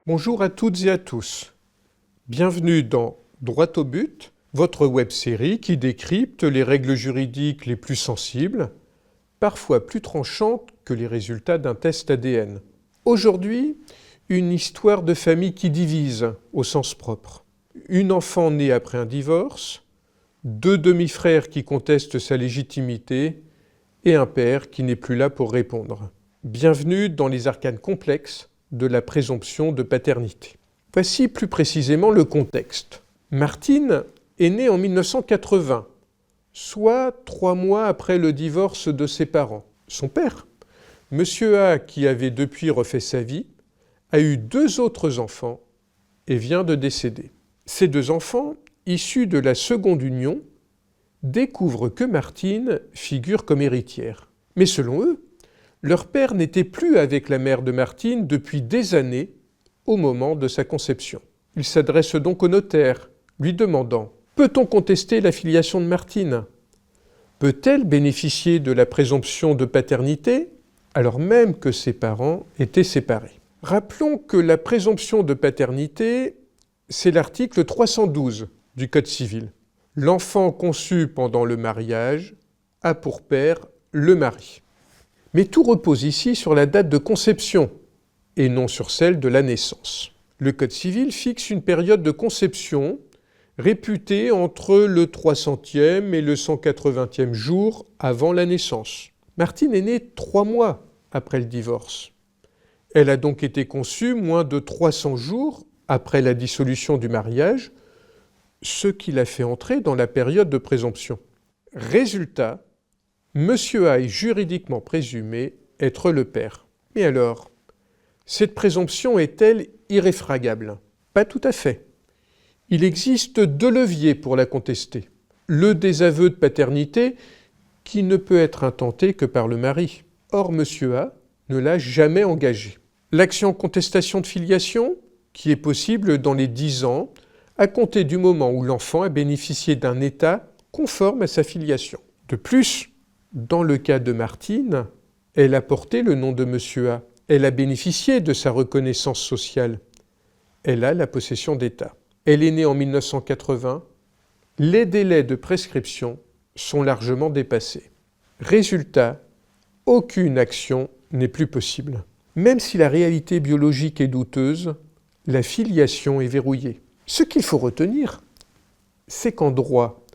Bonjour à toutes et à tous. Bienvenue dans Droit au but, votre web-série qui décrypte les règles juridiques les plus sensibles, parfois plus tranchantes que les résultats d'un test ADN. Aujourd'hui, une histoire de famille qui divise au sens propre. Une enfant née après un divorce, deux demi-frères qui contestent sa légitimité et un père qui n'est plus là pour répondre. Bienvenue dans les arcanes complexes de la présomption de paternité. Voici plus précisément le contexte. Martine est née en 1980, soit 3 mois après le divorce de ses parents. Son père, Monsieur A, qui avait depuis refait sa vie, a eu 2 autres enfants et vient de décéder. Ces 2 enfants, issus de la seconde union, découvrent que Martine figure comme héritière. Mais selon eux, leur père n'était plus avec la mère de Martine depuis des années au moment de sa conception. Il s'adresse donc au notaire, lui demandant « Peut-on contester la filiation de Martine ? Peut-elle bénéficier de la présomption de paternité alors même que ses parents étaient séparés ?» Rappelons que la présomption de paternité, c'est l'article 312 du Code civil. L'enfant conçu pendant le mariage a pour père le mari. Mais tout repose ici sur la date de conception et non sur celle de la naissance. Le Code civil fixe une période de conception réputée entre le 300e et le 180e jour avant la naissance. Martine est née 3 mois après le divorce. Elle a donc été conçue moins de 300 jours après la dissolution du mariage, ce qui l'a fait entrer dans la période de présomption. Résultat, Monsieur A est juridiquement présumé être le père. Mais alors, cette présomption est-elle irréfragable ? Pas tout à fait. Il existe 2 leviers pour la contester. Le désaveu de paternité, qui ne peut être intenté que par le mari. Or, Monsieur A ne l'a jamais engagé. L'action en contestation de filiation, qui est possible dans les 10 ans, à compter du moment où l'enfant a bénéficié d'un état conforme à sa filiation. De plus, dans le cas de Martine, elle a porté le nom de Monsieur A. Elle a bénéficié de sa reconnaissance sociale. Elle a la possession d'état. Elle est née en 1980. Les délais de prescription sont largement dépassés. Résultat, aucune action n'est plus possible. Même si la réalité biologique est douteuse, la filiation est verrouillée. Ce qu'il faut retenir, c'est qu'en droit,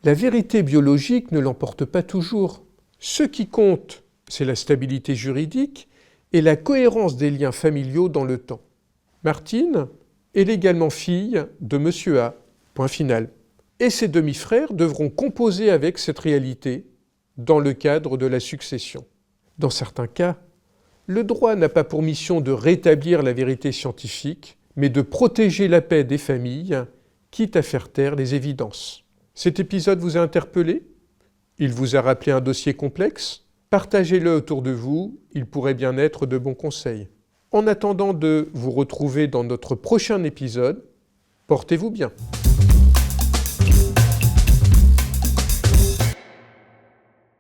la vérité biologique ne l'emporte pas toujours. Ce qui compte, c'est la stabilité juridique et la cohérence des liens familiaux dans le temps. Martine est légalement fille de Monsieur A, point final. Et ses demi-frères devront composer avec cette réalité dans le cadre de la succession. Dans certains cas, le droit n'a pas pour mission de rétablir la vérité scientifique, mais de protéger la paix des familles, quitte à faire taire les évidences. Cet épisode vous a interpellé ? Il vous a rappelé un dossier complexe ? Partagez-le autour de vous, il pourrait bien être de bons conseils. En attendant de vous retrouver dans notre prochain épisode, portez-vous bien.